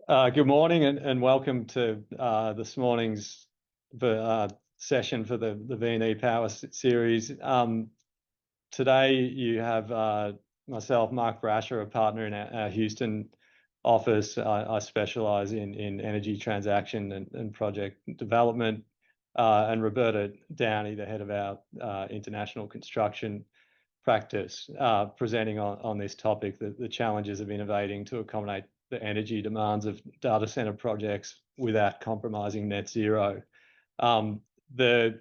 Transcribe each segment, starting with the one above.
Good morning and welcome to this morning's session for the V&E Power Series. Today you have myself, Mark Brasher, a partner in our Houston office. I specialise in energy transaction and project development, and Roberta Downey, the head of our international construction practice, presenting on this topic, the challenges of innovating to accommodate the energy demands of data center projects without compromising net zero. The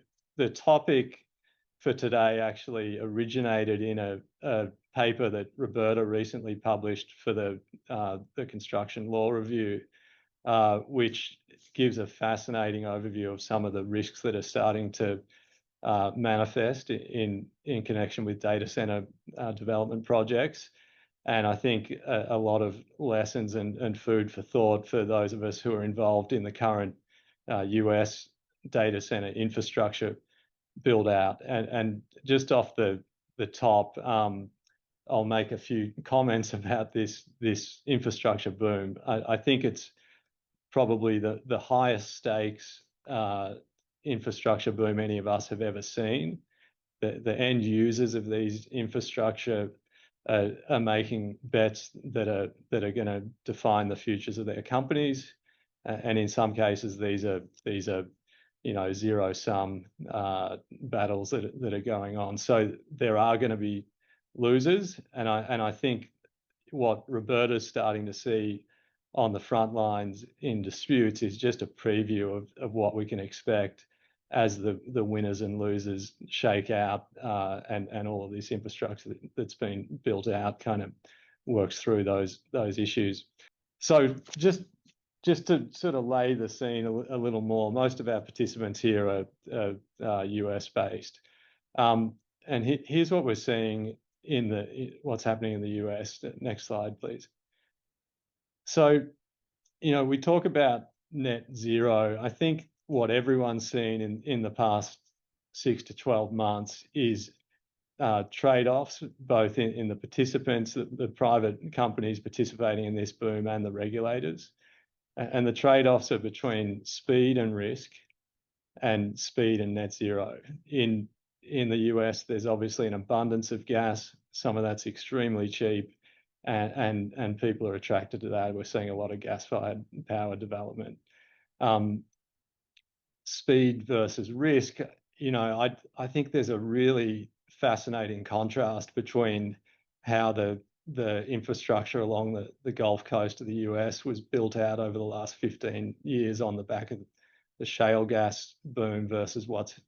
topic for today actually originated in a paper that Roberta recently published for the Construction Law Review, which gives a fascinating overview of some of the risks that are starting to manifest in connection with data center development projects. And I think a lot of lessons and food for thought for those of us who are involved in the current US data center infrastructure build out. And just off the top, I'll make a few comments about this infrastructure boom. I think it's probably the highest stakes infrastructure boom any of us have ever seen. The end users of these infrastructure are making bets that are going to define the futures of their companies, and in some cases these are zero sum battles that are going on. So there are going to be losers, and I think what Roberta's starting to see on the front lines in disputes is just a preview of what we can expect as the winners and losers shake out, and all of this infrastructure that's been built out kind of works through those issues. So just to sort of lay the scene a little more, most of our participants here are US based, and here's what we're seeing what's happening in the US. Next slide, please. So, we talk about net zero. I think what everyone's seen in the past 6 to 12 months is trade-offs, both in the participants, the private companies participating in this boom, and the regulators. And the trade-offs are between speed and risk, and speed and net zero. In the US, there's obviously an abundance of gas. Some of that's extremely cheap, and people are attracted to that. We're seeing a lot of gas-fired power development. Speed versus risk, I think there's a really fascinating contrast between how the infrastructure along the Gulf Coast of the US was built out over the last 15 years on the back of the shale gas boom versus what's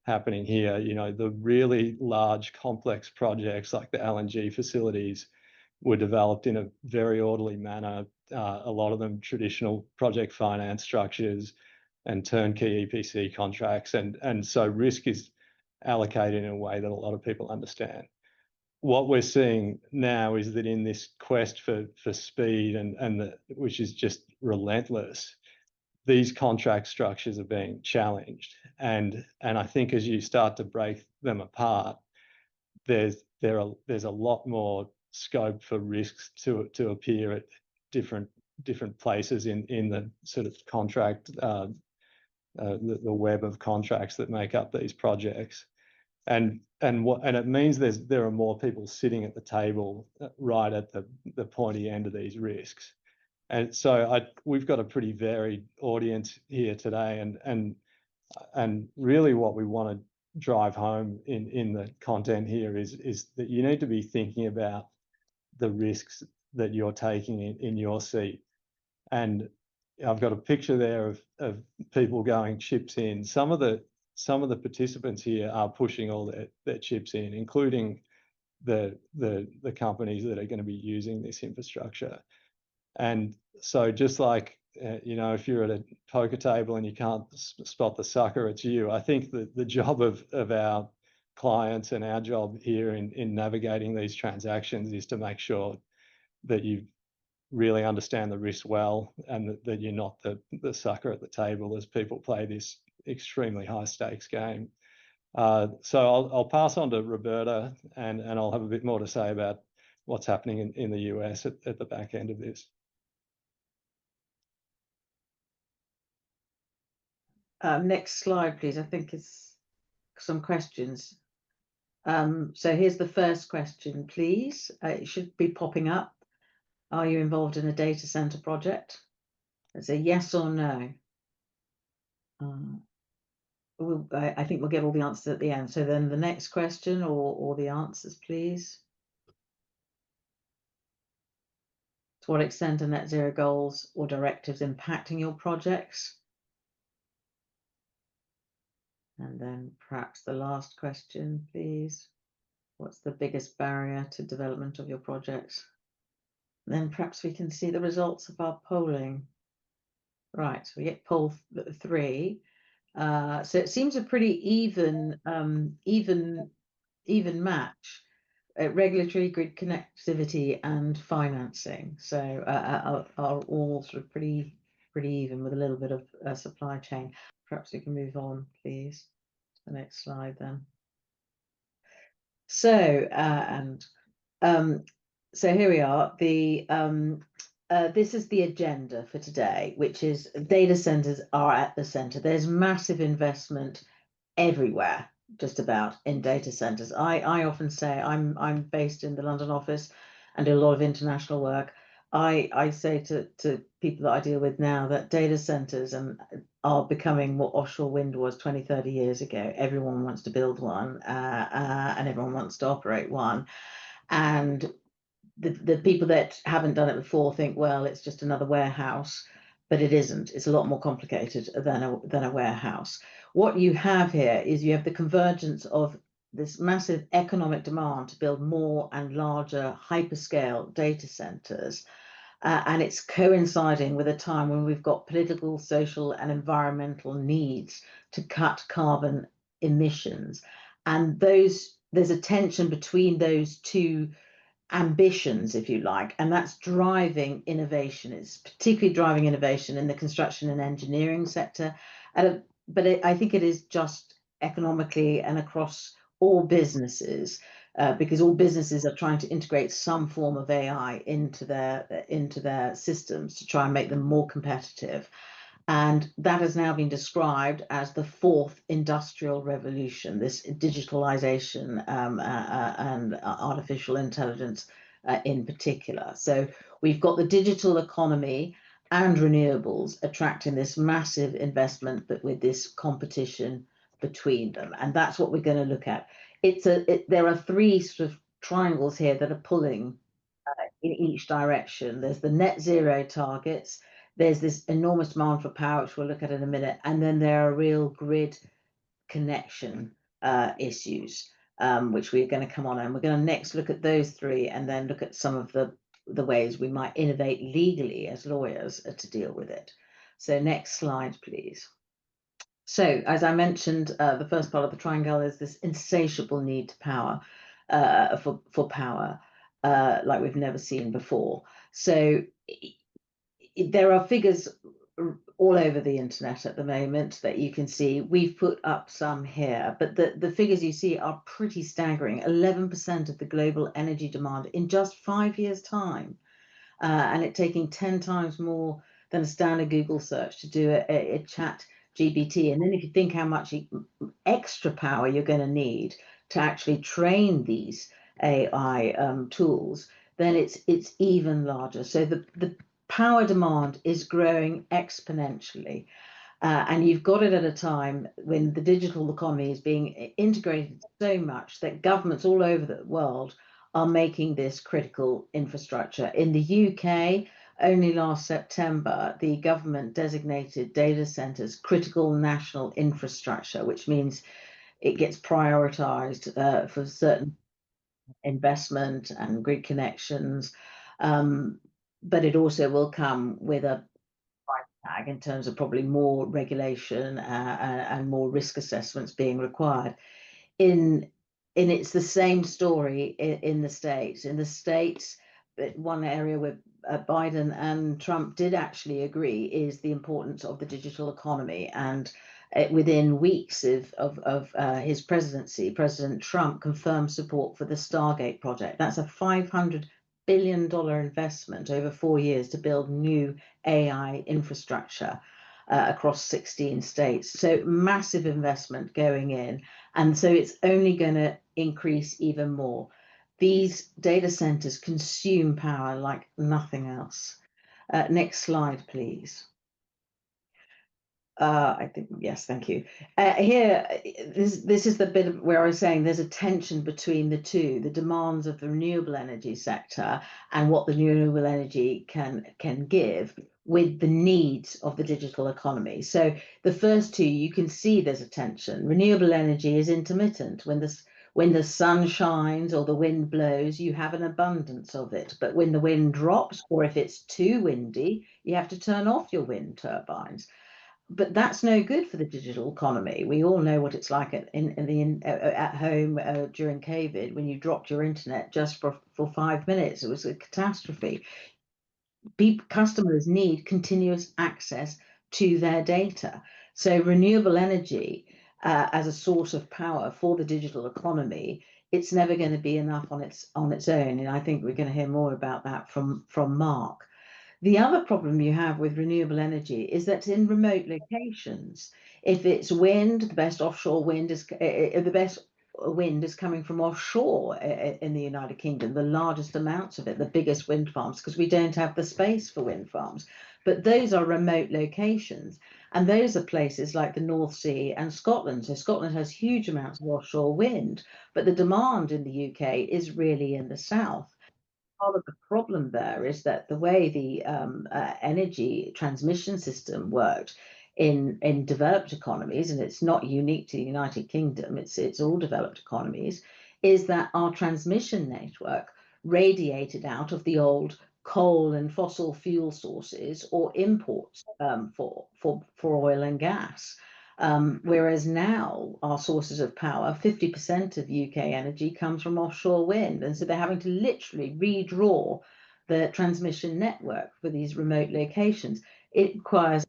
happening here. The really large complex projects like the LNG facilities were developed in a very orderly manner, a lot of them traditional project finance structures and turnkey EPC contracts, and so risk is allocated in a way that a lot of people understand. What we're seeing now is that in this quest for speed which is just relentless, these contract structures are being challenged, and I think as you start to break them apart, there's a lot more scope for risks to appear at different places in the sort of contract, the web of contracts that make up these projects, and it means there are more people sitting at the table right at the pointy end of these risks. And so we've got a pretty varied audience here today, and really what we want to drive home in the content here is that you need to be thinking about the risks that you're taking in your seat. And I've got a picture there of people going chips in. Some of the participants here are pushing all their chips in, including the companies that are going to be using this infrastructure. And so just like, if you're at a poker table and you can't spot the sucker, it's you. I think that the job of our clients and our job here in navigating these transactions is to make sure that you really understand the risk well, and that you're not the sucker at the table as people play this extremely high stakes game. So I'll pass on to Roberta, and I'll have a bit more to say about what's happening in the US at the back end of this. Next slide, please. I think it's some questions. So here's the first question, please. It should be popping up. Are you involved in a data center project? It's a yes or no. I think we'll get all the answers at the end. So then the next question or the answers, please. To what extent are net zero goals or directives impacting your projects? And then perhaps the last question, please. What's the biggest barrier to development of your projects? And then perhaps we can see the results of our polling. Right, so we get poll 3. So it seems a pretty even match. Regulatory, grid connectivity, and financing. So are all sort of pretty even, with a little bit of supply chain. Perhaps we can move on, please. The next slide then. So so here we are. This is the agenda for today, which is data centers are at the center. There's massive investment everywhere, just about, in data centers. I often say, I'm based in the London office and do a lot of international work. I say to people that I deal with now that data centers are becoming what offshore wind was 20, 30 years ago. Everyone wants to build one, and everyone wants to operate one. And the people that haven't done it before think, well, it's just another warehouse, but it isn't. It's a lot more complicated than a warehouse. What you have here is you have the convergence of this massive economic demand to build more and larger hyperscale data centers. And it's coinciding with a time when we've got political, social, and environmental needs to cut carbon emissions. And there's a tension between those two ambitions, if you like, and that's driving innovation. It's particularly driving innovation in the construction and engineering sector. But I think it is just economically and across all businesses, because all businesses are trying to integrate some form of AI into their systems to try and make them more competitive. And that has now been described as the fourth industrial revolution, this digitalization and artificial intelligence in particular. So we've got the digital economy and renewables attracting this massive investment, but with this competition between them. And that's what we're going to look at. There are 3 sort of triangles here that are pulling in each direction. There's the net zero targets. There's this enormous demand for power, which we'll look at in a minute. And then there are real grid connection issues, which we're going to come on. And we're going to next look at those 3 and then look at some of the ways we might innovate legally as lawyers to deal with it. So next slide, please. So as I mentioned, the first part of the triangle is this insatiable need to power, for power, like we've never seen before. So there are figures all over the internet at the moment that you can see. We've put up some here, but the figures you see are pretty staggering. 11% of the global energy demand in just 5 years' time, and it taking 10 times more than a standard Google search to do a chat GPT. And then if you think how much extra power you're going to need to actually train these AI tools, then it's even larger. So the power demand is growing exponentially. And you've got it at a time when the digital economy is being integrated so much that governments all over the world are making this critical infrastructure. In the UK, only last September, the government designated data centers critical national infrastructure, which means it gets prioritized for certain investment and grid connections. But it also will come with a price tag in terms of probably more regulation and more risk assessments being required. It's the same story in the States. In the States, one area where Biden and Trump did actually agree is the importance of the digital economy. And within weeks of his presidency, President Trump confirmed support for the Stargate project. That's a $500 billion investment over 4 years to build new AI infrastructure. across 16 states. So massive investment going in. And so it's only going to increase even more. These data centers consume power like nothing else. Next slide, please. I think, yes, thank you. Here, this is the bit where I was saying there's a tension between the two, the demands of the renewable energy sector and what the renewable energy can give with the needs of the digital economy. So the first two, you can see there's a tension. Renewable energy is intermittent. When the sun shines or the wind blows, you have an abundance of it. But when the wind drops, or if it's too windy, you have to turn off your wind turbines. But that's no good for the digital economy. We all know what it's like at home during COVID when you dropped your internet just for 5 minutes. It was a catastrophe. Customers need continuous access to their data. So renewable energy as a source of power for the digital economy, it's never going to be enough on its own. And I think we're going to hear more about that from Mark. The other problem you have with renewable energy is that in remote locations, if it's wind, the best offshore wind is the best wind is coming from offshore in the United Kingdom, the largest amounts of it, the biggest wind farms, because we don't have the space for wind farms. But those are remote locations, and those are places like the North Sea and Scotland. So Scotland has huge amounts of offshore wind, but the demand in the UK is really in the south. Part of the problem there is that the way the energy transmission system worked in developed economies, and it's not unique to the United Kingdom, it's all developed economies, is that our transmission network radiated out of the old coal and fossil fuel sources or imports for oil and gas. Whereas now our sources of power, 50% of UK energy comes from offshore wind. And so they're having to literally redraw the transmission network for these remote locations. It requires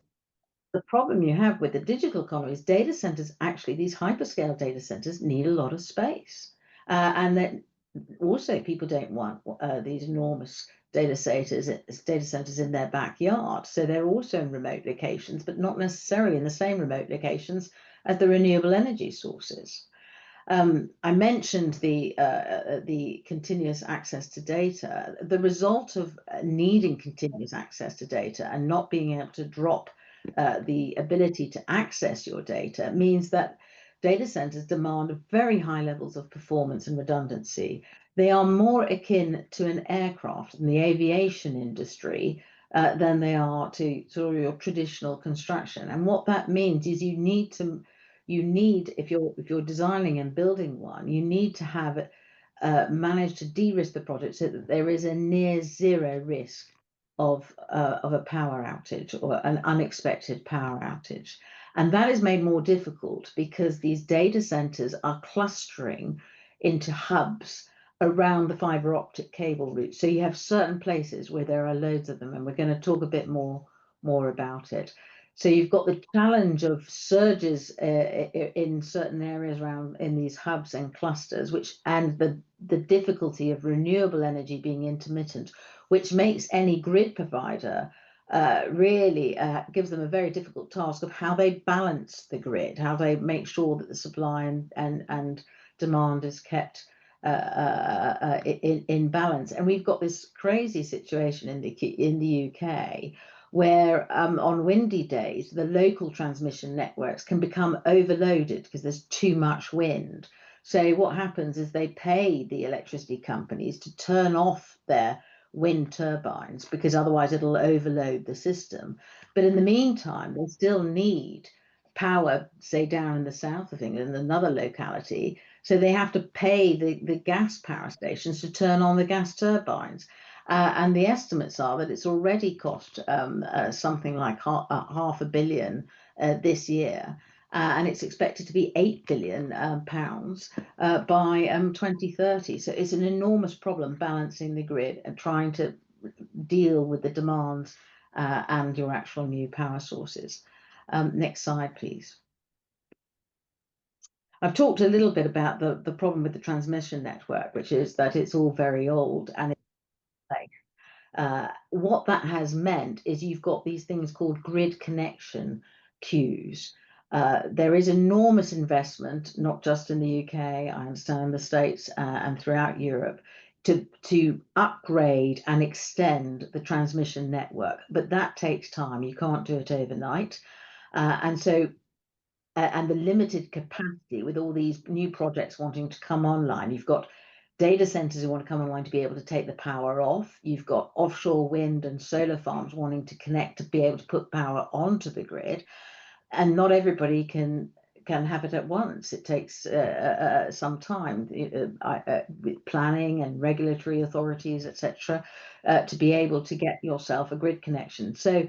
the problem you have with the digital economy is data centers, actually, these hyperscale data centers need a lot of space. And then also people don't want these enormous data centers in their backyard. So they're also in remote locations, but not necessarily in the same remote locations as the renewable energy sources. I mentioned the continuous access to data. The result of needing continuous access to data and not being able to drop the ability to access your data means that data centers demand very high levels of performance and redundancy. They are more akin to an aircraft in the aviation industry than they are to sort of your traditional construction. And what that means is you need, if you're designing and building one, you need to have managed to de-risk the project so that there is a near zero risk of a power outage or an unexpected power outage. And that is made more difficult because these data centers are clustering into hubs around the fiber optic cable route. So you have certain places where there are loads of them, and we're going to talk a bit more about it. So you've got the challenge of surges in certain areas around in these hubs and clusters, and the difficulty of renewable energy being intermittent, which makes any grid provider really gives them a very difficult task of how they balance the grid, how they make sure that the supply and demand is kept in balance. And we've got this crazy situation in the UK where on windy days, the local transmission networks can become overloaded because there's too much wind. So what happens is they pay the electricity companies to turn off their wind turbines because otherwise it'll overload the system. But in the meantime, they still need power, say down in the south of England, another locality. So they have to pay the gas power stations to turn on the gas turbines. And the estimates are that it's already cost something like £500 million this year. And it's expected to be £8 billion by 2030. So it's an enormous problem balancing the grid and trying to deal with the demands and your actual new power sources. Next slide, please. I've talked a little bit about the problem with the transmission network, which is that it's all very old and it's safe. What that has meant is you've got these things called grid connection queues. There is enormous investment, not just in the UK, I understand in the States and throughout Europe, to upgrade and extend the transmission network. But that takes time. You can't do it overnight. And the limited capacity with all these new projects wanting to come online. You've got data centers who want to come online to be able to take the power off. You've got offshore wind and solar farms wanting to connect to be able to put power onto the grid. And not everybody can have it at once. It takes some time with planning and regulatory authorities, etc., to be able to get yourself a grid connection. So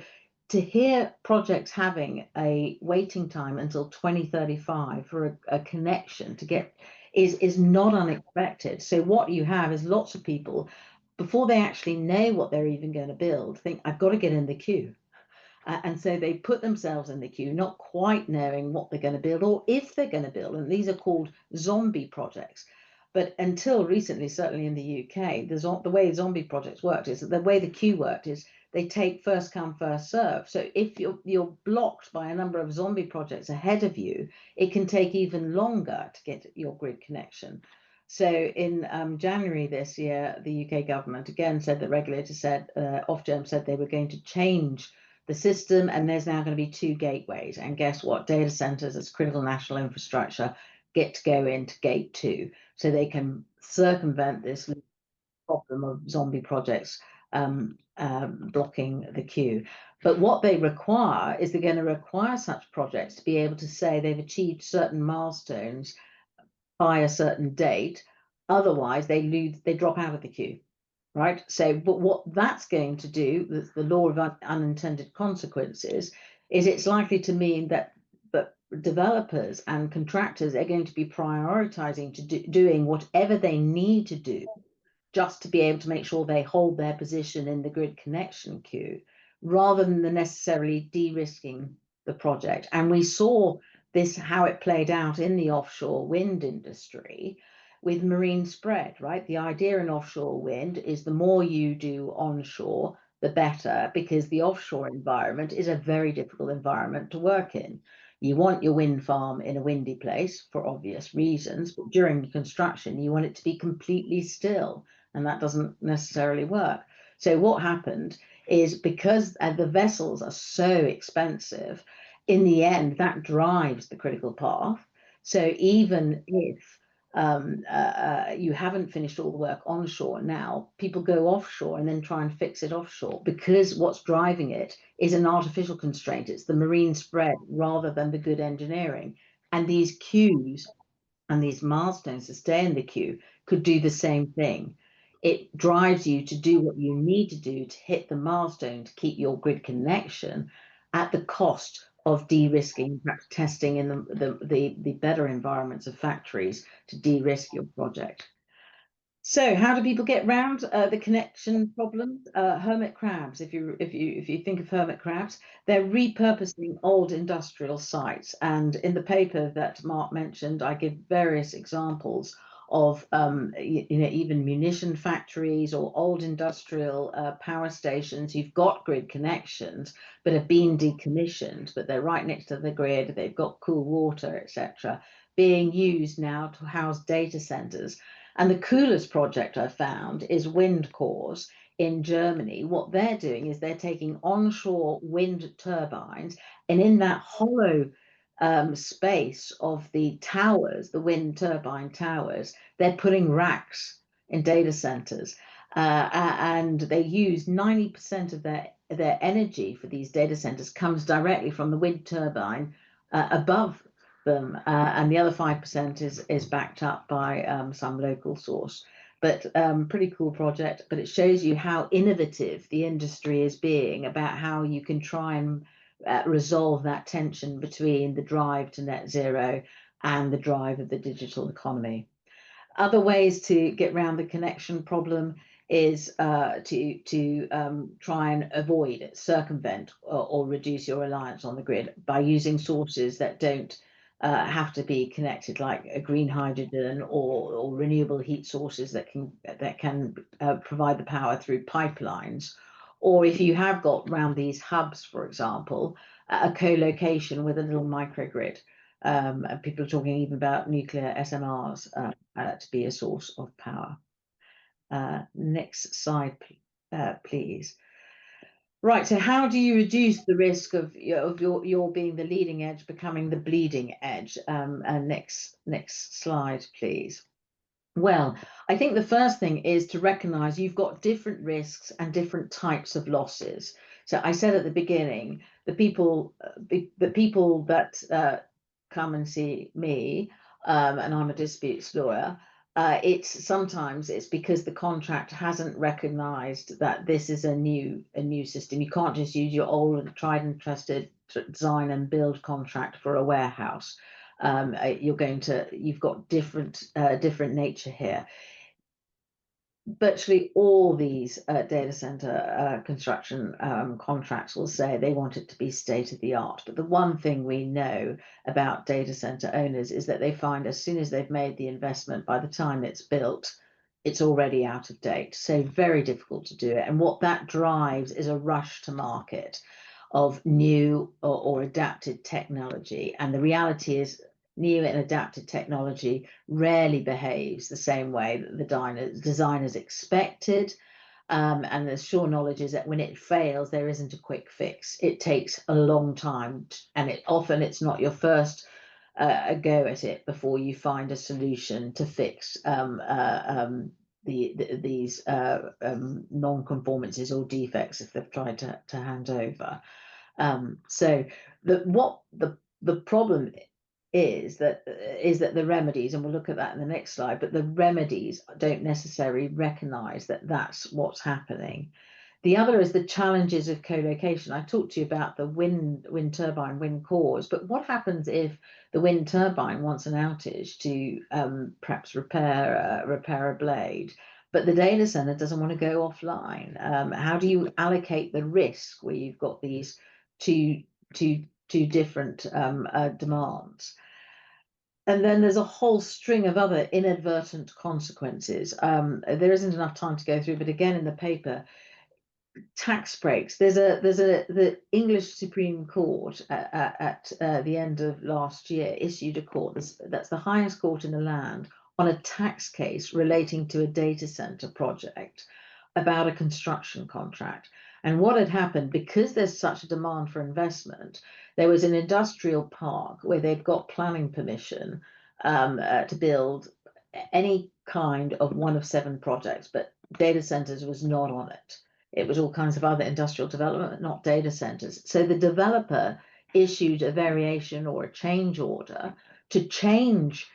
to hear projects having a waiting time until 2035 for a connection to get is not unexpected. So what you have is lots of people, before they actually know what they're even going to build, think, I've got to get in the queue. And so they put themselves in the queue, not quite knowing what they're going to build or if they're going to build. And these are called zombie projects. But until recently, certainly in the UK, the way zombie projects worked is that the way the queue worked is they take first come, first serve. So if you're blocked by a number of zombie projects ahead of you, it can take even longer to get your grid connection. So in January this year, the UK government again said, the regulator said, Ofgem said they were going to change the system, and there's now going to be two gateways. And guess what? Data centers as critical national infrastructure get to go into gate 2, so they can circumvent this problem of zombie projects blocking the queue. But what they require is they're going to require such projects to be able to say they've achieved certain milestones by a certain date. Otherwise, they drop out of the queue. Right. So, but what that's going to do, the law of unintended consequences, is it's likely to mean that developers and contractors are going to be prioritizing doing whatever they need to do just to be able to make sure they hold their position in the grid connection queue, rather than necessarily de-risking the project. And we saw this, how it played out in the offshore wind industry with marine spread, right? The idea in offshore wind is the more you do onshore, the better, because the offshore environment is a very difficult environment to work in. You want your wind farm in a windy place for obvious reasons, but during construction, you want it to be completely still, and that doesn't necessarily work. So what happened is, because the vessels are so expensive, in the end, that drives the critical path. So even if you haven't finished all the work onshore, now people go offshore and then try and fix it offshore, because what's driving it is an artificial constraint. It's the marine spread rather than the good engineering. And these queues and these milestones to stay in the queue could do the same thing. It drives you to do what you need to do to hit the milestone to keep your grid connection, at the cost of de-risking, perhaps testing in the better environments of factories to de-risk your project. So how do people get around the connection problems? Hermit crabs. If you think of hermit crabs, they're repurposing old industrial sites. And in the paper that Mark mentioned, I give various examples of even munition factories or old industrial power stations. You've got grid connections, but have been decommissioned, but they're right next to the grid. They've got cool water, etc., being used now to house data centers. And the coolest project I found is wind cores in Germany. What they're doing is they're taking onshore wind turbines, and in that hollow space of the towers, the wind turbine towers, they're putting racks in data centers. And they use 90% of their energy for these data centers comes directly from the wind turbine above them, and the other 5% is backed up by some local source. But pretty cool project, but it shows you how innovative the industry is being about how you can try and resolve that tension between the drive to net zero and the drive of the digital economy. Other ways to get around the connection problem is to try and avoid it, circumvent or reduce your reliance on the grid by using sources that don't have to be connected, like a green hydrogen or renewable heat sources that can provide the power through pipelines. Or if you have got around these hubs, for example, a co-location with a little microgrid. And people are talking even about nuclear SMRs to be a source of power. Next slide, please. Right, so how do you reduce the risk of your being the leading edge, becoming the bleeding edge? And next slide, please. Well, I think the first thing is to recognize you've got different risks and different types of losses. So I said at the beginning, the people that come and see me, and I'm a disputes lawyer, sometimes it's because the contract hasn't recognized that this is a new system. You can't just use your old tried and trusted design and build contract for a warehouse. You've got different nature here. Virtually all these data center construction contracts will say they want it to be state of the art. But the one thing we know about data center owners is that they find as soon as they've made the investment, by the time it's built, it's already out of date. So very difficult to do it. And what that drives is a rush to market of new or adapted technology. And the reality is new and adapted technology rarely behaves the same way that the designers expected. And the sure knowledge is that when it fails, there isn't a quick fix. It takes a long time, and often it's not your first go at it before you find a solution to fix these non-conformances or defects if they've tried to hand over. So the problem is that the remedies, and we'll look at that in the next slide, but the remedies don't necessarily recognize that that's what's happening. The other is the challenges of co-location. I talked to you about the wind turbine, wind cores, but what happens if the wind turbine wants an outage to perhaps repair a blade, but the data center doesn't want to go offline? How do you allocate the risk where you've got these two different demands? And then there's a whole string of other inadvertent consequences. There isn't enough time to go through, but again, in the paper, tax breaks. The English Supreme Court at the end of last year issued a court that's the highest court in the land on a tax case relating to a data center project about a construction contract. And what had happened, because there's such a demand for investment, there was an industrial park where they'd got planning permission to build any kind of one of 7 projects, but data centers was not on it. It was all kinds of other industrial development, not data centers. So the developer issued a variation or a change order to change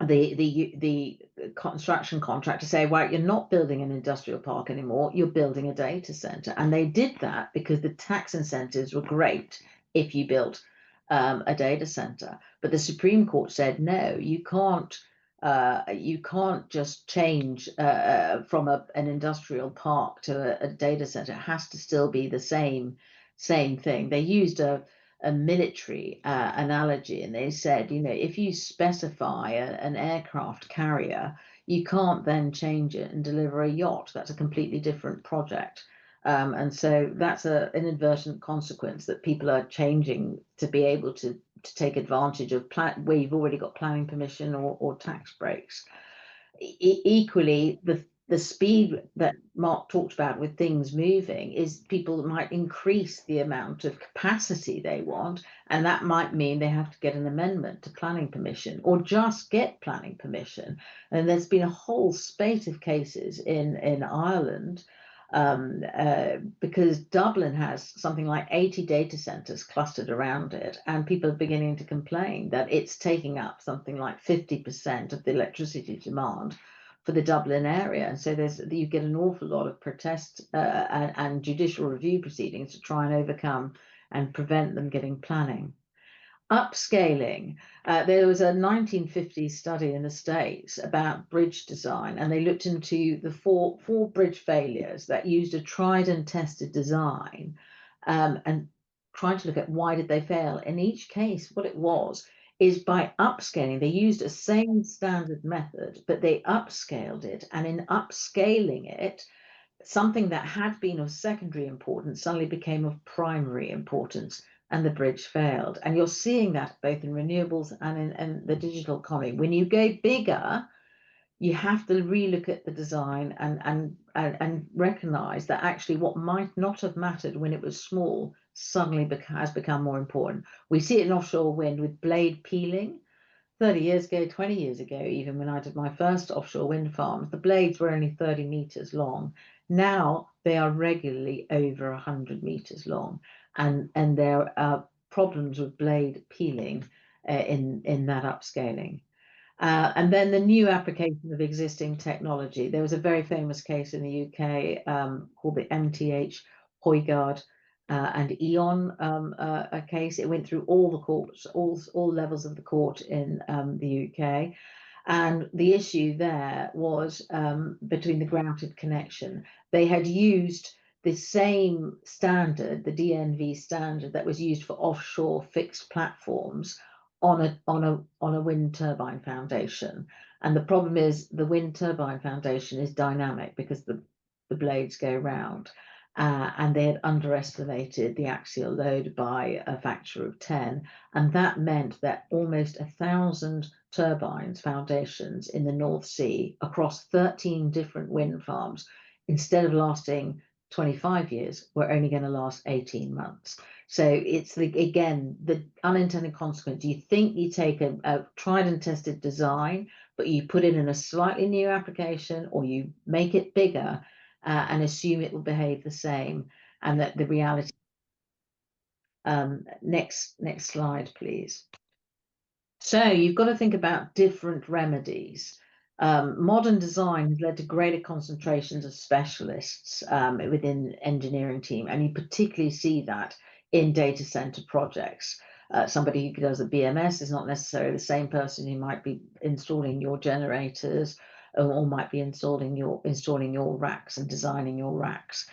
the construction contract to say, well, you're not building an industrial park anymore, you're building a data center. And they did that because the tax incentives were great if you built a data center. But the Supreme Court said, no, you can't just change from an industrial park to a data center. It has to still be the same thing. They used a military analogy, and they said, if you specify an aircraft carrier, you can't then change it and deliver a yacht. That's a completely different project. And so that's an inadvertent consequence, that people are changing to be able to take advantage of where you've already got planning permission or tax breaks. Equally, the speed that Mark talked about with things moving is people might increase the amount of capacity they want, and that might mean they have to get an amendment to planning permission or just get planning permission. And there's been a whole spate of cases in Ireland because Dublin has something like 80 data centers clustered around it, and people are beginning to complain that it's taking up something like 50% of the electricity demand for the Dublin area. And so you get an awful lot of protest and judicial review proceedings to try and overcome and prevent them getting planning. Upscaling. There was a 1950s study in the States about bridge design, and they looked into the four bridge failures that used a tried and tested design, and trying to look at why did they fail. In each case, what it was is by upscaling. They used a same standard method, but they upscaled it. And in upscaling it, something that had been of secondary importance suddenly became of primary importance, and the bridge failed. And you're seeing that both in renewables and in the digital economy. When you go bigger, you have to relook at the design and recognize that actually what might not have mattered when it was small suddenly has become more important. We see it in offshore wind with blade peeling. 30 years ago, 20 years ago, even when I did my first offshore wind farms, the blades were only 30 meters long. Now they are regularly over 100 meters long, and there are problems with blade peeling in that upscaling. And then the new application of existing technology. There was a very famous case in the UK called the MTH Hoygaard and Eon a case. It went through all the courts, all levels of the court in the UK. And the issue there was between the grouted connection. They had used the same standard, the DNV standard that was used for offshore fixed platforms on a wind turbine foundation. And the problem is the wind turbine foundation is dynamic because the blades go round. And they had underestimated the axial load by a factor of 10. And that meant that almost 1,000 turbines, foundations in the North Sea across 13 different wind farms, instead of lasting 25 years, were only going to last 18 months. So it's again, the unintended consequence. You think you take a tried and tested design, but you put it in a slightly new application, or you make it bigger and assume it will behave the same, and that the reality. Next slide, please. So you've got to think about different remedies. Modern design has led to greater concentrations of specialists within the engineering team, and you particularly see that in data center projects. Somebody who does a BMS is not necessarily the same person who might be installing your generators or might be installing your racks and designing your racks.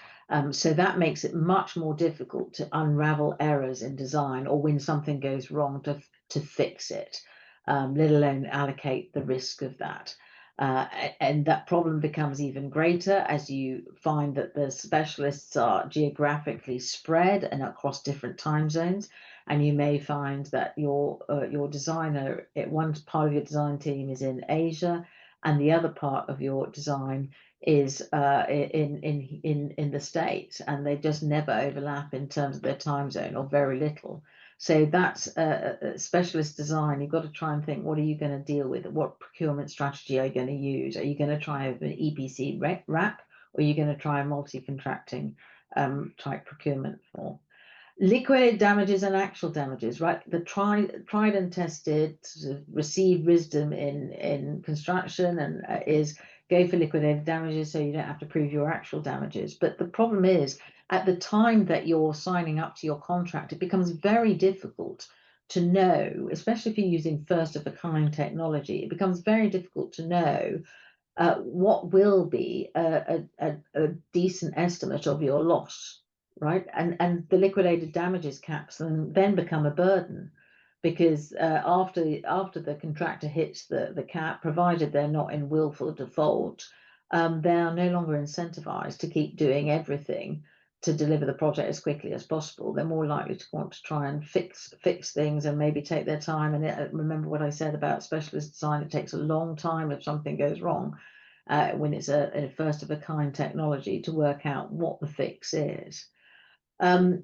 So that makes it much more difficult to unravel errors in design, or when something goes wrong to fix it, let alone allocate the risk of that. And that problem becomes even greater as you find that the specialists are geographically spread and across different time zones. And you may find that your designer, one part of your design team is in Asia, and the other part of your design is in the States, and they just never overlap in terms of their time zone, or very little. So that's a specialist design. You've got to try and think, what are you going to deal with? What procurement strategy are you going to use? Are you going to try an EPC wrap, or are you going to try a multi-contracting type procurement for? Liquidated damages and actual damages, right? The tried and tested, sort of received wisdom in construction and is go for liquidated damages so you don't have to prove your actual damages. But the problem is, at the time that you're signing up to your contract, it becomes very difficult to know, especially if you're using first of a kind technology, it becomes very difficult to know what will be a decent estimate of your loss. Right, and the liquidated damages caps then become a burden, because after the contractor hits the cap, provided they're not in willful default, they are no longer incentivized to keep doing everything to deliver the project as quickly as possible. They're more likely to want to try and fix things and maybe take their time. And remember what I said about specialist design, it takes a long time if something goes wrong, when it's a first of a kind technology, to work out what the fix is.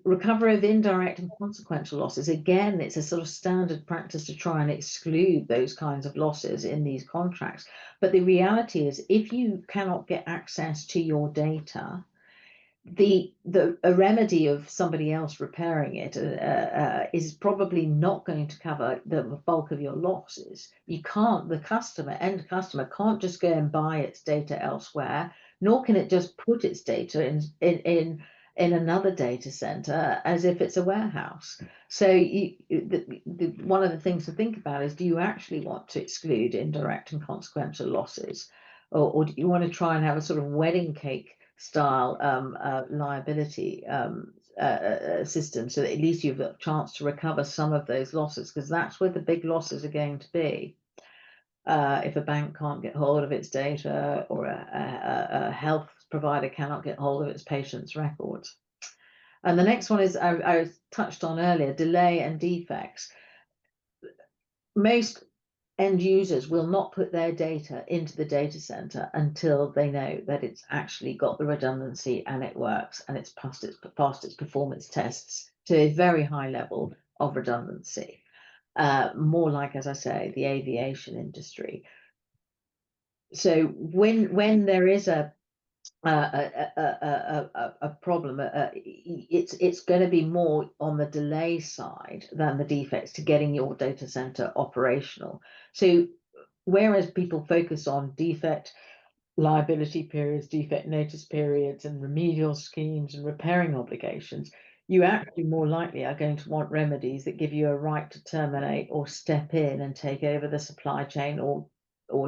Recovery of indirect and consequential losses. Again, it's a sort of standard practice to try and exclude those kinds of losses in these contracts. But the reality is, if you cannot get access to your data, a remedy of somebody else repairing it is probably not going to cover the bulk of your losses. You can't, the end customer can't just go and buy its data elsewhere, nor can it just put its data in another data center as if it's a warehouse. So one of the things to think about is, do you actually want to exclude indirect and consequential losses, or do you want to try and have a sort of wedding cake style liability system, so that at least you've got a chance to recover some of those losses, because that's where the big losses are going to be. If a bank can't get hold of its data, or a health provider cannot get hold of its patients' records. And the next one is, I touched on earlier, delay and defects. Most end users will not put their data into the data center until they know that it's actually got the redundancy and it works and it's passed its performance tests to a very high level of redundancy. More like, as I say, the aviation industry. So when there is a problem, it's going to be more on the delay side than the defects to getting your data center operational. So whereas people focus on defect liability periods, defect notice periods, and remedial schemes and repairing obligations, you actually more likely are going to want remedies that give you a right to terminate or step in and take over the supply chain, or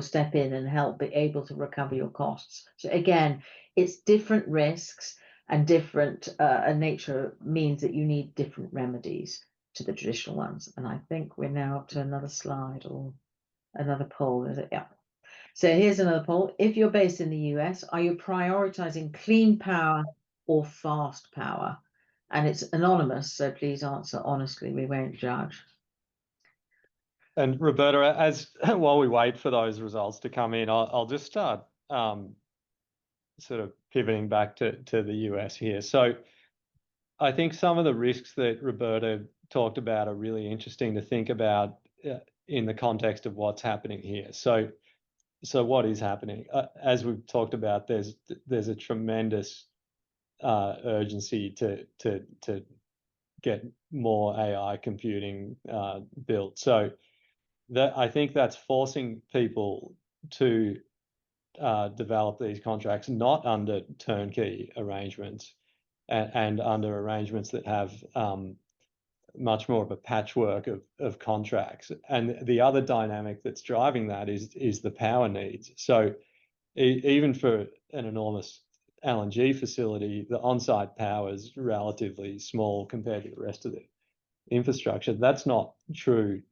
step in and help be able to recover your costs. So again, it's different risks, and different nature means that you need different remedies to the traditional ones. And I think we're now up to another slide, or another poll, is it? Yeah. So here's another poll. If you're based in the US, are you prioritizing clean power or fast power? And it's anonymous, so please answer honestly. We won't judge. And Roberta, as while we wait for those results to come in, I'll just start sort of pivoting back to the US here. So I think some of the risks that Roberta talked about are really interesting to think about in the context of what's happening here. So what is happening? As we've talked about, there's a tremendous urgency to get more AI computing built. So that, I think that's forcing people to develop these contracts not under turnkey arrangements, and under arrangements that have much more of a patchwork of contracts. And the other dynamic that's driving that is the power needs. So even for an enormous LNG facility, the on-site power is relatively small compared to the rest of the infrastructure. That's not true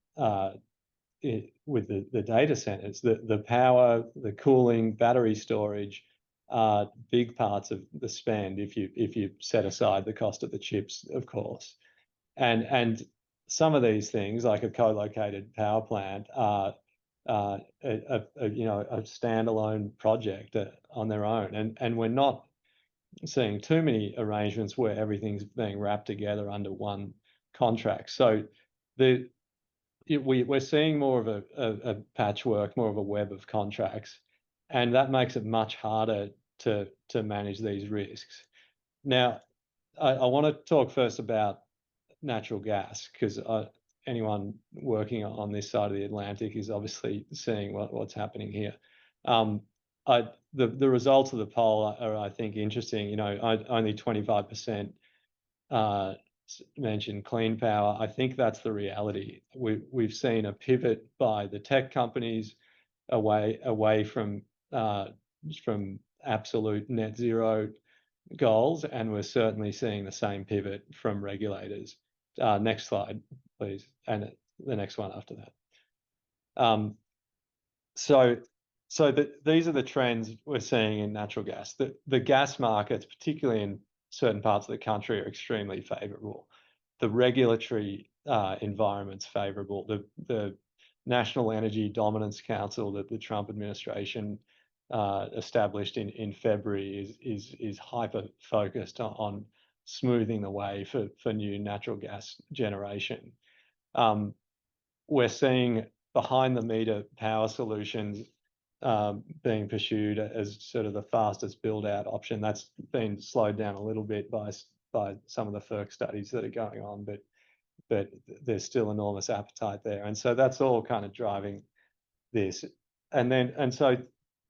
with the data centers. The power, the cooling, battery storage are big parts of the spend if you set aside the cost of the chips, of course. And some of these things, like a co-located power plant, are a standalone project on their own, and we're not seeing too many arrangements where everything's being wrapped together under one contract. So we're seeing more of a patchwork, more of a web of contracts, and that makes it much harder to manage these risks. Now, I want to talk first about natural gas, because anyone working on this side of the Atlantic is obviously seeing what's happening here. The results of the poll are, I think, interesting. Only 25% mentioned clean power. I think that's the reality. We've seen a pivot by the tech companies away from absolute net zero goals, and we're certainly seeing the same pivot from regulators. Next slide, please, and the next one after that. These are the trends we're seeing in natural gas. The gas markets, particularly in certain parts of the country, are extremely favourable. The regulatory environment's favourable. The National Energy Dominance Council that the Trump administration established in February is hyper focused on smoothing the way for new natural gas generation. We're seeing behind the meter power solutions being pursued as sort of the fastest build out option. That's been slowed down a little bit by some of the FERC studies that are going on, but there's still enormous appetite there, and so that's all kind of driving this. And so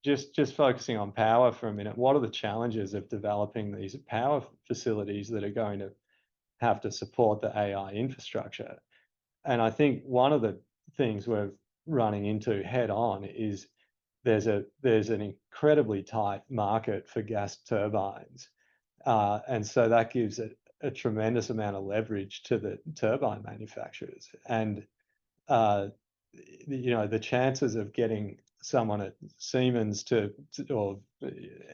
just focusing on power for a minute, what are the challenges of developing these power facilities that are going to have to support the AI infrastructure? And I think one of the things we're running into head on is there's an incredibly tight market for gas turbines, and so that gives a tremendous amount of leverage to the turbine manufacturers, and the chances of getting someone at Siemens or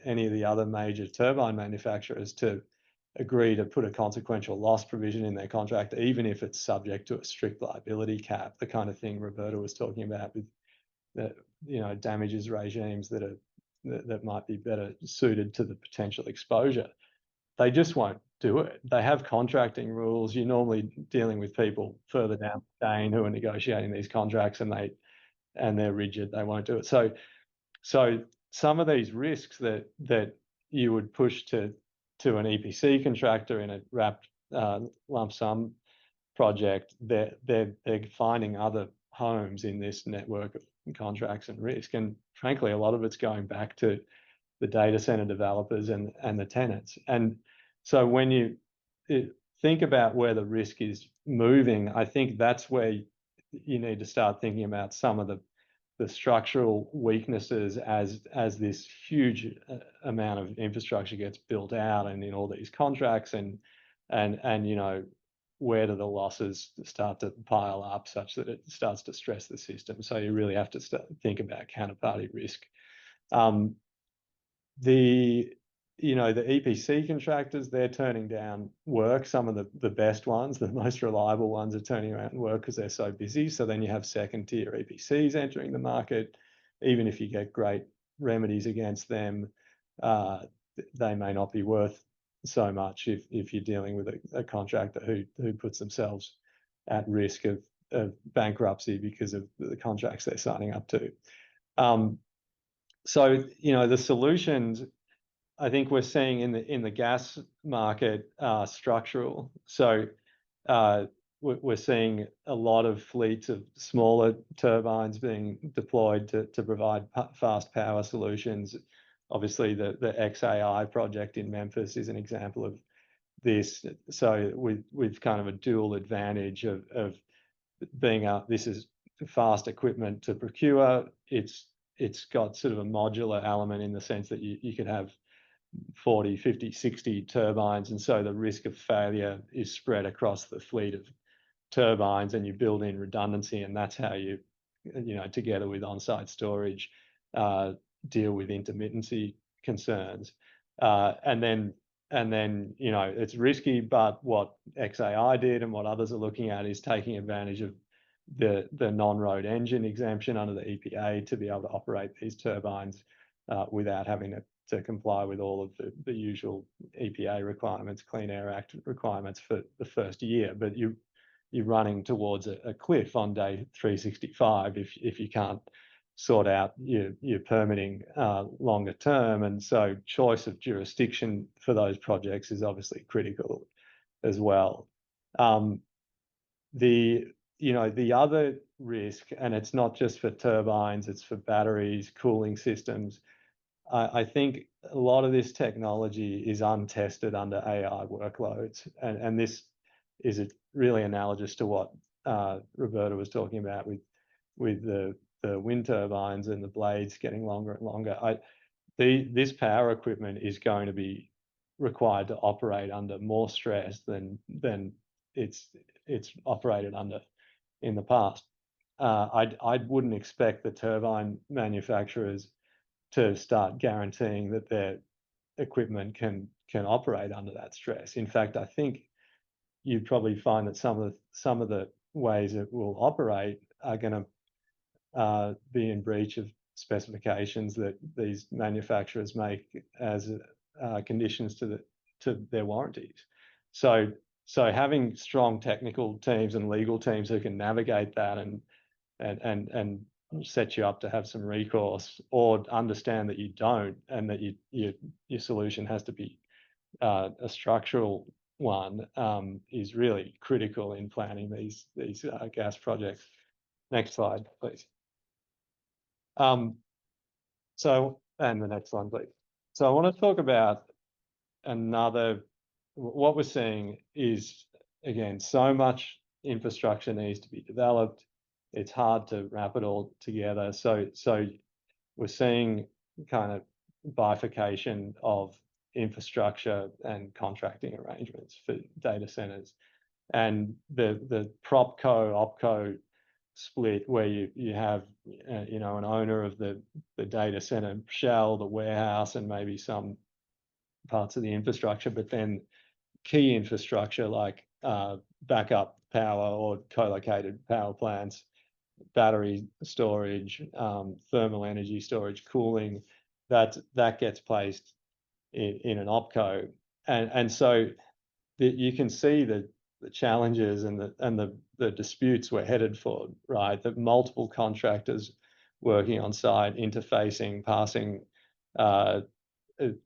any of the other major turbine manufacturers to agree to put a consequential loss provision in their contract, even if it's subject to a strict liability cap, the kind of thing Roberta was talking about with the damages regimes that might be better suited to the potential exposure. They just won't do it. They have contracting rules. You're normally dealing with people further down the chain who are negotiating these contracts, and they're rigid. They won't do it. So some of these risks that you would push to an EPC contractor in a wrapped lump sum project, they're finding other homes in this network of contracts and risk. And frankly, a lot of it's going back to the data center developers and the tenants. And so when you think about where the risk is moving, I think that's where you need to start thinking about some of the structural weaknesses as this huge amount of infrastructure gets built out and in all these contracts, and where do the losses start to pile up such that it starts to stress the system. So you really have to think about counterparty risk. The EPC contractors, they're turning down work. Some of the best ones, the most reliable ones, are turning around work because they're so busy. So then you have second tier EPCs entering the market. Even if you get great remedies against them, they may not be worth so much if you're dealing with a contractor who puts themselves at risk of bankruptcy because of the contracts they're signing up to. So the solutions, I think we're seeing in the gas market structural. So we're seeing a lot of fleets of smaller turbines being deployed to provide fast power solutions. Obviously, the XAI project in Memphis is an example of this. So with kind of a dual advantage of being this is fast equipment to procure. It's got sort of a modular element in the sense that you could have 40, 50, 60 turbines, and so the risk of failure is spread across the fleet of turbines, and you build in redundancy, and that's how you together with on-site storage, deal with intermittency concerns. And then it's risky, but what XAI did and what others are looking at is taking advantage of the non-road engine exemption under the EPA to be able to operate these turbines without having to comply with all of the usual EPA requirements, Clean Air Act requirements for the first year. But you're running towards a cliff on day 365 if you can't sort out your permitting longer term. And so choice of jurisdiction for those projects is obviously critical as well. The other risk, and it's not just for turbines, it's for batteries, cooling systems. I think a lot of this technology is untested under AI workloads, and this is really analogous to what Roberta was talking about with the wind turbines and the blades getting longer and longer. This power equipment is going to be required to operate under more stress than it's operated under in the past. I wouldn't expect the turbine manufacturers to start guaranteeing that their equipment can operate under that stress. In fact, I think you'd probably find that some of the ways it will operate are going to be in breach of specifications that these manufacturers make as conditions to their warranties. So having strong technical teams and legal teams who can navigate that and set you up to have some recourse, or understand that you don't, and that your solution has to be a structural one, is really critical in planning these gas projects. Next slide, please. So, and the next one, please. So I want to talk about what we're seeing is, again, so much infrastructure needs to be developed. It's hard to wrap it all together. So we're seeing kind of bifurcation of infrastructure and contracting arrangements for data centers. And the PropCo-OpCo split, where you have an owner of the data center shell, the warehouse, and maybe some parts of the infrastructure, but then key infrastructure like backup power or co-located power plants, battery storage, thermal energy storage, cooling, that gets placed in an OpCo, and so you can see the challenges and the disputes we're headed for, right? That multiple contractors working on site, interfacing, passing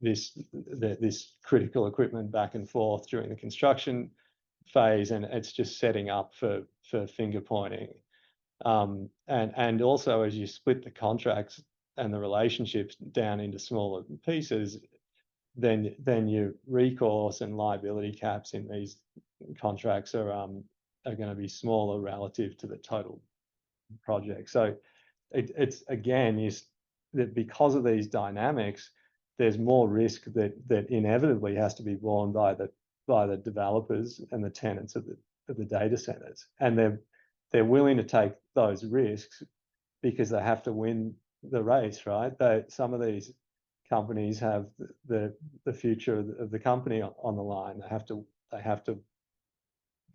this critical equipment back and forth during the construction phase, and it's just setting up for finger pointing. And also, as you split the contracts and the relationships down into smaller pieces, then your recourse and liability caps in these contracts are going to be smaller relative to the total project. So it's again is that because of these dynamics, there's more risk that inevitably has to be borne by the developers and the tenants of the data centers, and they're willing to take those risks because they have to win the race, right? Some of these companies have the future of the company on the line. They have to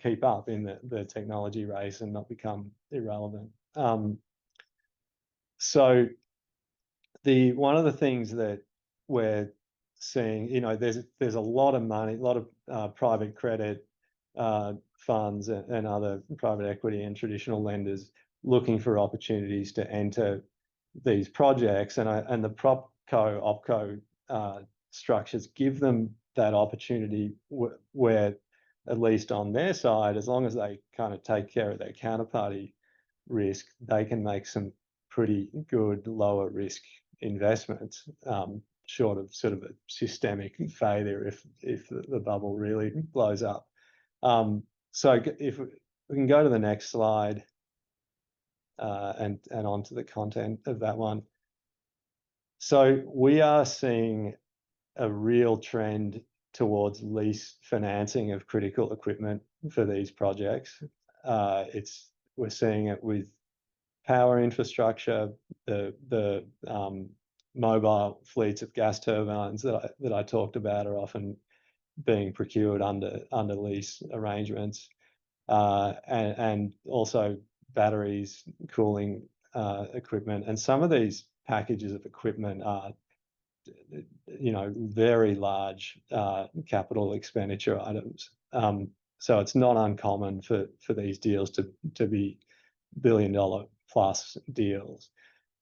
keep up in the technology race and not become irrelevant. So one of the things that we're seeing, there's a lot of money, a lot of private credit funds and other private equity and traditional lenders looking for opportunities to enter these projects, and the PropCo-OpCo structures give them that opportunity where, at least on their side, as long as they kind of take care of their counterparty risk, they can make some pretty good lower risk investments, short of sort of a systemic failure if the bubble really blows up. So if we can go to the next slide, and onto the content of that one. So we are seeing a real trend towards lease financing of critical equipment for these projects. We're seeing it with power infrastructure, the mobile fleets of gas turbines that I talked about are often being procured under lease arrangements, and also batteries, cooling equipment, and some of these packages of equipment are, very large capital expenditure items. So it's not uncommon for these deals to be billion-dollar plus deals,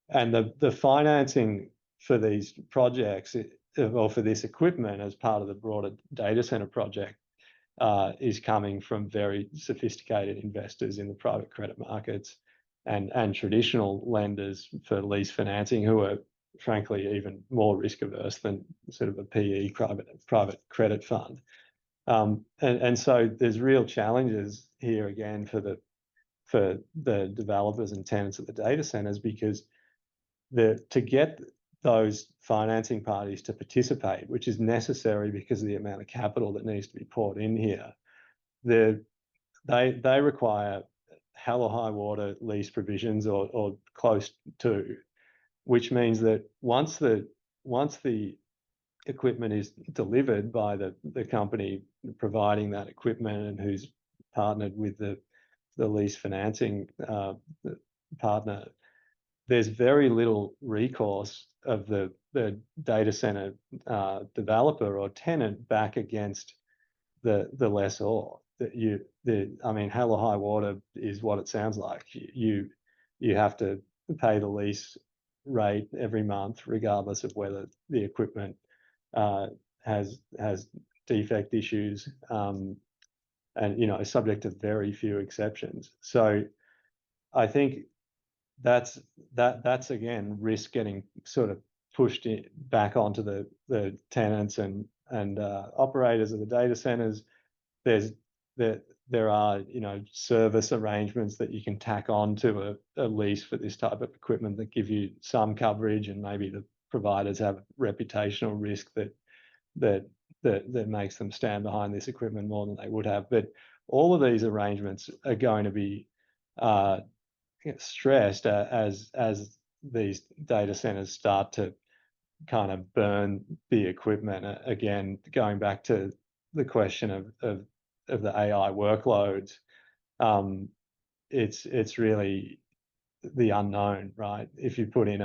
and the financing for these projects or for this equipment as part of the broader data center project is coming from very sophisticated investors in the private credit markets and traditional lenders for lease financing, who are frankly even more risk averse than sort of a PE private credit fund. And so there's real challenges here again for the developers and tenants of the data centers, because to get those financing parties to participate, which is necessary because of the amount of capital that needs to be poured in here, they require hell or high water lease provisions or close to, which means that once the equipment is delivered by the company providing that equipment and who's partnered with the lease financing partner, there's very little recourse of the data center developer or tenant back against the lessor. Hell or high water is what it sounds like. You have to pay the lease rate every month, regardless of whether the equipment has defect issues, and subject to very few exceptions. So I think that's again risk getting sort of pushed back onto the tenants and operators of the data centers. There are service arrangements that you can tack on to a lease for this type of equipment that give you some coverage, and maybe the providers have reputational risk that that makes them stand behind this equipment more than they would have. But all of these arrangements are going to be stressed as these data centers start to kind of burn the equipment. Again, going back to the question of the AI workloads, it's really the unknown, right? If you put in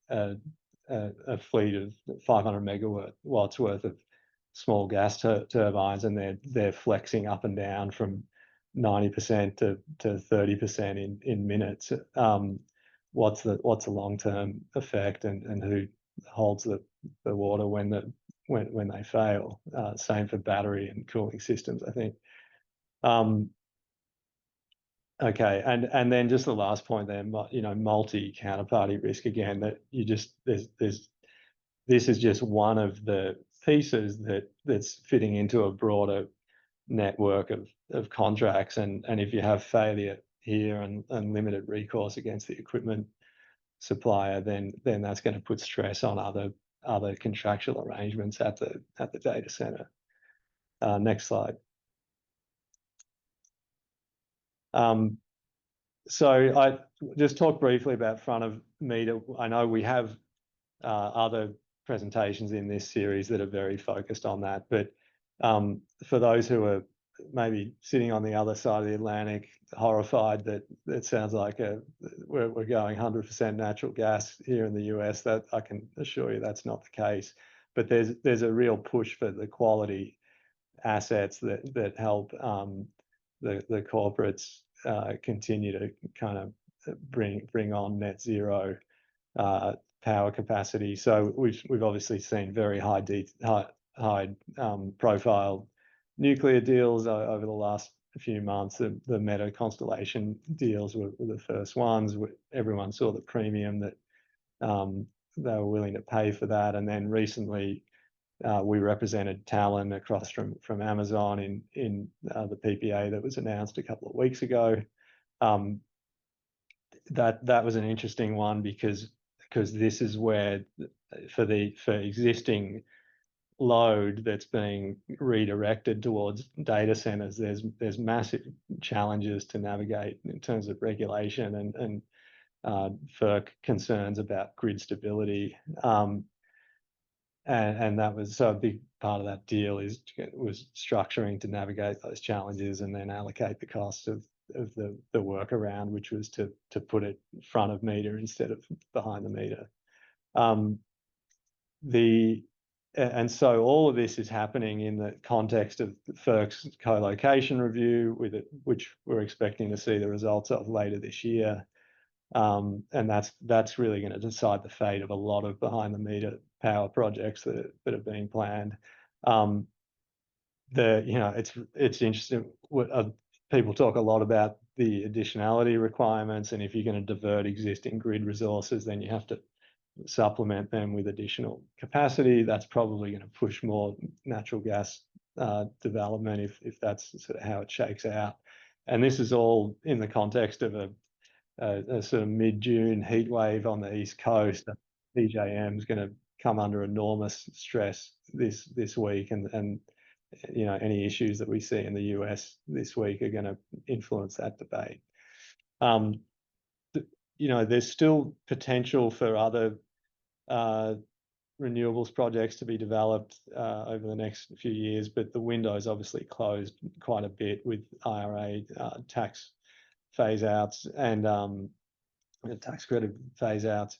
a fleet of 500 megawatts worth of small gas turbines, and they're flexing up and down from 90% to 30% in minutes. What's the long-term effect, and who holds the water when they fail? Same for battery and cooling systems, I think. Okay, and then just the last point there, multi-counterparty risk again. That you just this is just one of the pieces that's fitting into a broader network of contracts, and if you have failure here and limited recourse against the equipment supplier, then that's going to put stress on other contractual arrangements at the data center. Next slide. So I just talk briefly about front of meter. I know we have other presentations in this series that are very focused on that, but for those who are maybe sitting on the other side of the Atlantic, horrified that sounds like we're going 100% natural gas here in the US, that I can assure you that's not the case. But there's a real push for the quality assets that help the corporates continue to kind of bring on net zero power capacity. So we've obviously seen very high profile nuclear deals over the last few months. The Meta Constellation deals were the first ones. Everyone saw the premium that they were willing to pay for that. And then recently we represented Talon across from Amazon in the PPA that was announced a couple of weeks ago. That was an interesting one because this is where for existing load that's being redirected towards data centers, there's massive challenges to navigate in terms of regulation and FERC concerns about grid stability. And that was so a big part of that deal was structuring to navigate those challenges and then allocate the cost of the workaround, which was to put it front of meter instead of behind the meter. And so all of this is happening in the context of FERC's co-location review, which we're expecting to see the results of later this year. And that's really going to decide the fate of a lot of behind the meter power projects that are being planned. It's interesting. People talk a lot about the additionality requirements, and if you're going to divert existing grid resources, then you have to supplement them with additional capacity. That's probably going to push more natural gas development if that's sort of how it shakes out. And this is all in the context of a sort of mid-June heat wave on the East Coast. PJM is going to come under enormous stress this week, and any issues that we see in the US this week are going to influence that debate. There's still potential for other renewables projects to be developed over the next few years, but the window's obviously closed quite a bit with IRA tax phase outs and tax credit phase outs.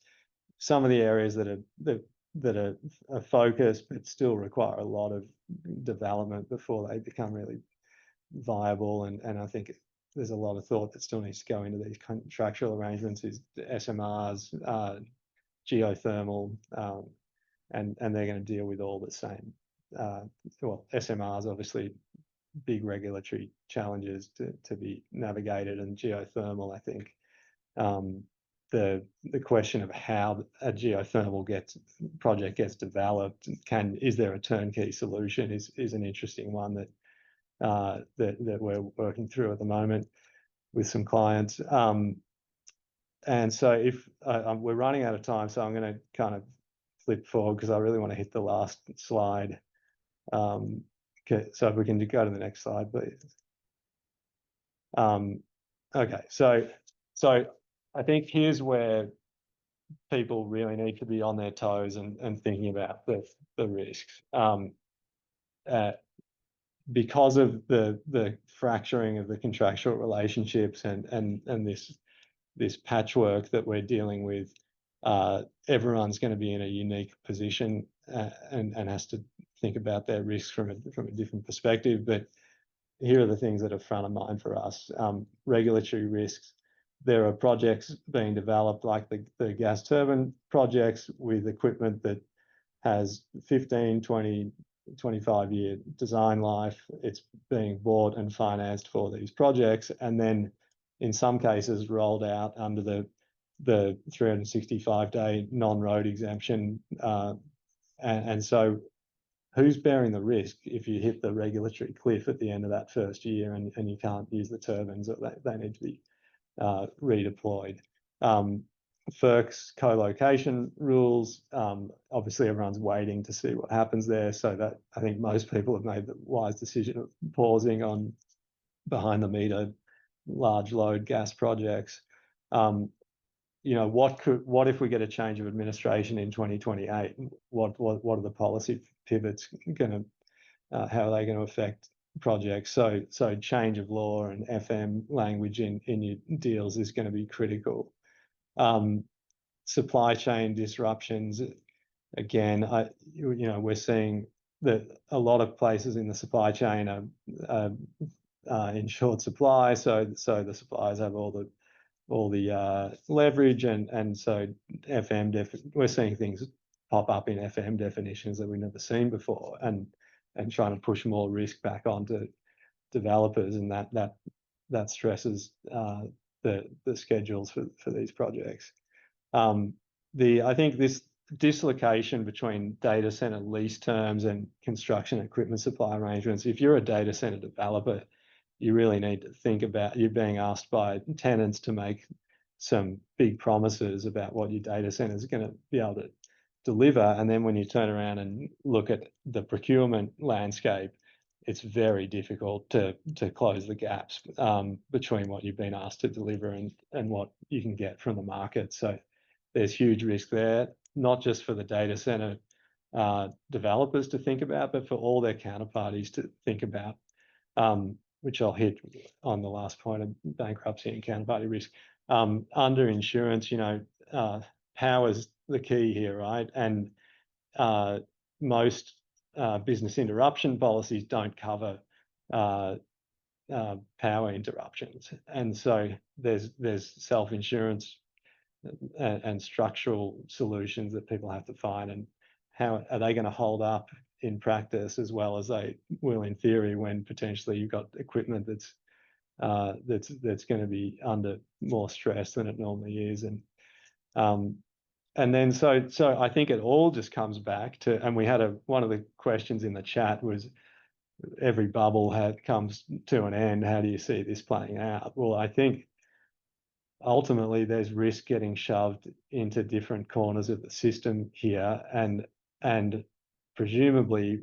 Some of the areas that are focused but still require a lot of development before they become really viable, and I think there's a lot of thought that still needs to go into these contractual arrangements, is SMRs, geothermal, and they're going to deal with all the same. SMRs obviously big regulatory challenges to be navigated, and geothermal, I think the question of how a geothermal project gets developed, is there a turnkey solution, is an interesting one that we're working through at the moment with some clients. And so if we're running out of time, so I'm going to kind of flip forward because I really want to hit the last slide. Okay, so if we can go to the next slide, please. Okay, so I think here's where people really need to be on their toes and thinking about the risks. Because of the fracturing of the contractual relationships and this patchwork that we're dealing with, everyone's going to be in a unique position and has to think about their risks from a different perspective. But here are the things that are front of mind for us. Regulatory risks. There are projects being developed like the gas turbine projects with equipment that has 15, 20, 25-year design life. It's being bought and financed for these projects, and then in some cases rolled out under the 365-day non-road exemption. And so who's bearing the risk if you hit the regulatory cliff at the end of that first year and you can't use the turbines, that they need to be redeployed? FERC's co-location rules, obviously everyone's waiting to see what happens there, so that I think most people have made the wise decision of pausing on behind the meter large load gas projects. What if we get a change of administration in 2028? What are the policy pivots going to, how are they going to affect projects? So change of law and FM language in your deals is going to be critical. Supply chain disruptions, again, we're seeing that a lot of places in the supply chain are in short supply, so the suppliers have all the leverage, and so we're seeing things pop up in FM definitions that we've never seen before, and trying to push more risk back onto developers, and that stresses the schedules for these projects. I think this dislocation between data center lease terms and construction equipment supply arrangements, if you're a data center developer, you really need to think about, you're being asked by tenants to make some big promises about what your data center is going to be able to deliver. And then when you turn around and look at the procurement landscape, it's very difficult to close the gaps between what you've been asked to deliver and what you can get from the market. So there's huge risk there, not just for the data center developers to think about, but for all their counterparties to think about, which I'll hit on the last point of bankruptcy and counterparty risk. Under insurance, power's the key here, right? And most business interruption policies don't cover power interruptions, and so there's self-insurance and structural solutions that people have to find, and how are they going to hold up in practice as well as they will in theory when potentially you've got equipment that's going to be under more stress than it normally is. And then so I think it all just comes back to, and we had one of the questions in the chat was, every bubble comes to an end. How do you see this playing out? Well, I think ultimately there's risk getting shoved into different corners of the system here, and presumably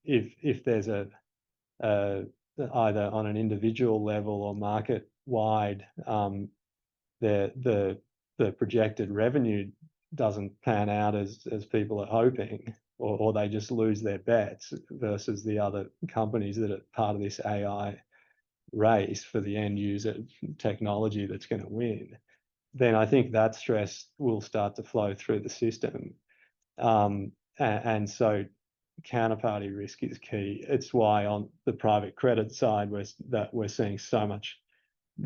if there's either on an individual level or market wide, the projected revenue doesn't pan out as people are hoping, or they just lose their bets versus the other companies that are part of this AI race for the end user technology that's going to win, then I think that stress will start to flow through the system. And so counterparty risk is key. It's why on the private credit side we're seeing so much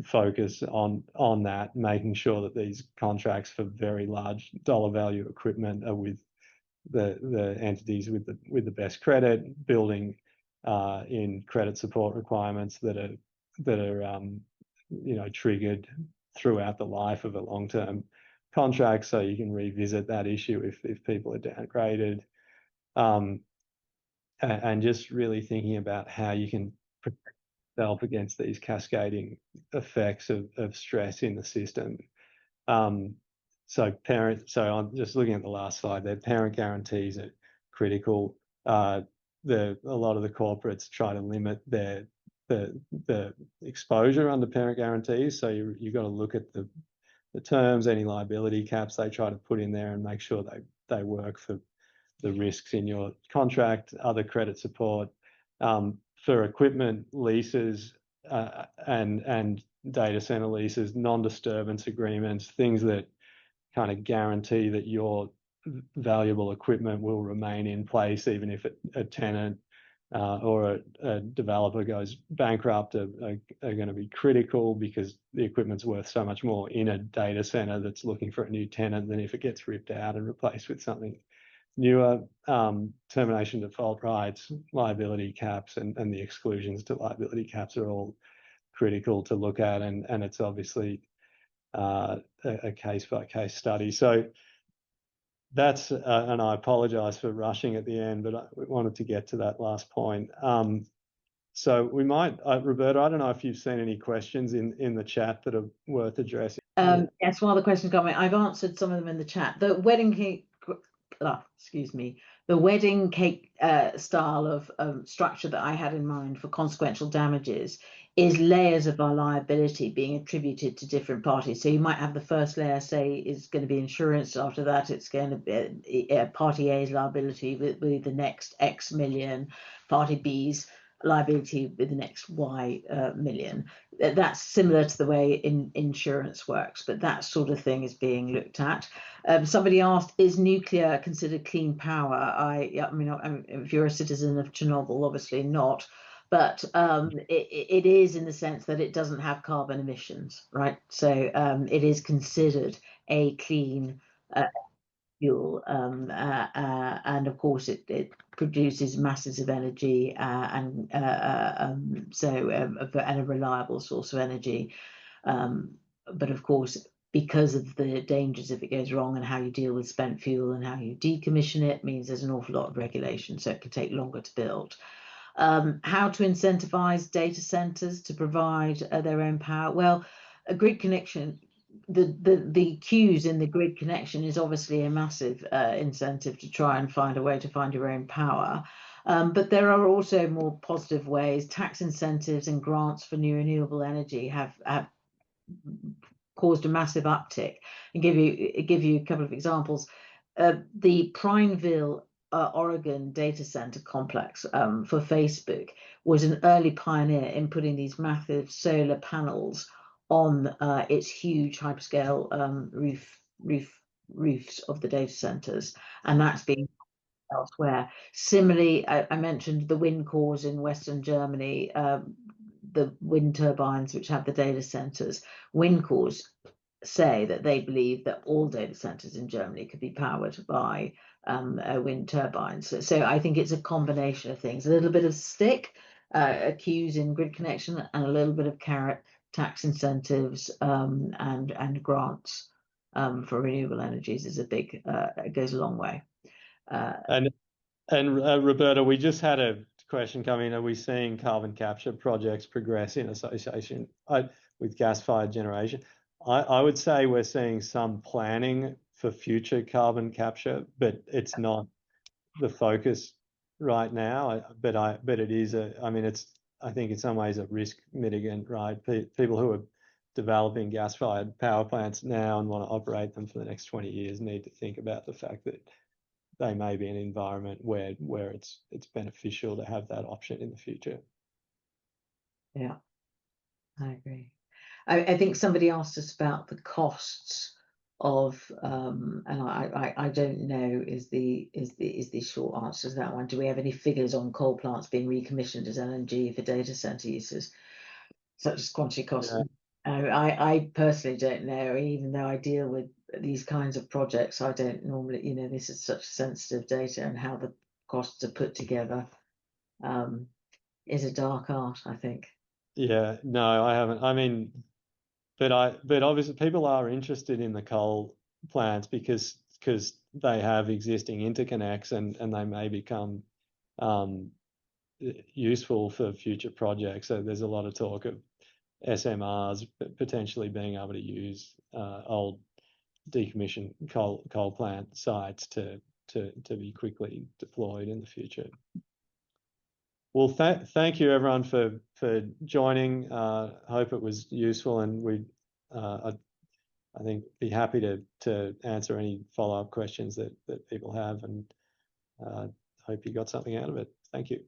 focus on that, making sure that these contracts for very large dollar value equipment are with the entities with the best credit, building in credit support requirements that are triggered throughout the life of a long-term contract, so you can revisit that issue if people are downgraded, and just really thinking about how you can protect yourself against these cascading effects of stress in the system. So I'm just looking at the last slide there. Parent guarantees are critical. a lot of the corporates try to limit the exposure under parent guarantees. So you've got to look at the terms, any liability caps they try to put in there, and make sure they work for the risks in your contract, other credit support, for equipment leases, and data center leases, non-disturbance agreements, things that kind of guarantee that your valuable equipment will remain in place even if a tenant or a developer goes bankrupt are going to be critical, because the equipment's worth so much more in a data center that's looking for a new tenant than if it gets ripped out and replaced with something newer. Termination default rights, liability caps, and the exclusions to liability caps are all critical to look at, and it's obviously a case-by-case study. So that's and I apologize for rushing at the end, but I wanted to get to that last point. So we might, Roberta, I don't know if you've seen any questions in the chat that are worth addressing. Yes, one of the questions coming. I've answered some of them in the chat. The wedding cake, the wedding cake style of structure that I had in mind for consequential damages is layers of our liability being attributed to different parties. So you might have the first layer, say, is going to be insurance. After that, it's going to be party A's liability with the next X million, party B's liability with the next Y million. That's similar to the way insurance works, but that sort of thing is being looked at. Somebody asked, is nuclear considered clean power? I mean, if you're a citizen of Chernobyl, obviously not, but it is, in the sense that it doesn't have carbon emissions, right? So it is considered a clean fuel, and of course it produces masses of energy, and a reliable source of energy. But of course, because of the dangers if it goes wrong, and how you deal with spent fuel and how you decommission it, means there's an awful lot of regulation, so it can take longer to build. How to incentivize data centers to provide their own power? Well, a grid connection, the queues in the grid connection is obviously a massive incentive to try and find a way to find your own power. But there are also more positive ways. Tax incentives and grants for new renewable energy have caused a massive uptick. And give you a couple of examples. The Prineville, Oregon data center complex for Facebook was an early pioneer in putting these massive solar panels on its huge hyperscale roofs of the data centers, and that's being elsewhere. Similarly, I mentioned the wind cores in Western Germany, the wind turbines which have the data centers. Wind cores say that they believe that all data centers in Germany could be powered by wind turbines. So I think it's a combination of things: a little bit of stick, queues in grid connection, and a little bit of carrot, tax incentives, and grants for renewable energies is a big it goes a long way. And Roberta, we just had a question come in. Are we seeing carbon capture projects progress in association with gas-fired generation? I would say we're seeing some planning for future carbon capture, but it's not the focus right now. But it is I think in some ways a risk mitigant, right? People who are developing gas-fired power plants now and want to operate them for the next 20 years need to think about the fact that they may be an environment where it's beneficial to have that option in the future. Yeah, I agree. I think somebody asked us about the costs of, and I don't know is the short answer to that one. Do we have any figures on coal plants being recommissioned as LNG for data center uses, such as quantity costs? Yeah. I personally don't know, even though I deal with these kinds of projects. I don't normally, this is such sensitive data, and how the costs are put together is a dark art, I think. Yeah, no, I haven't. I mean, but obviously people are interested in the coal plants because they have existing interconnects, and they may become useful for future projects. So there's a lot of talk of SMRs potentially being able to use old decommissioned coal plant sites to be quickly deployed in the future. Well, thank you everyone for joining. Hope it was useful, and I think be happy to answer any follow-up questions that people have, and hope you got something out of it. Thank you.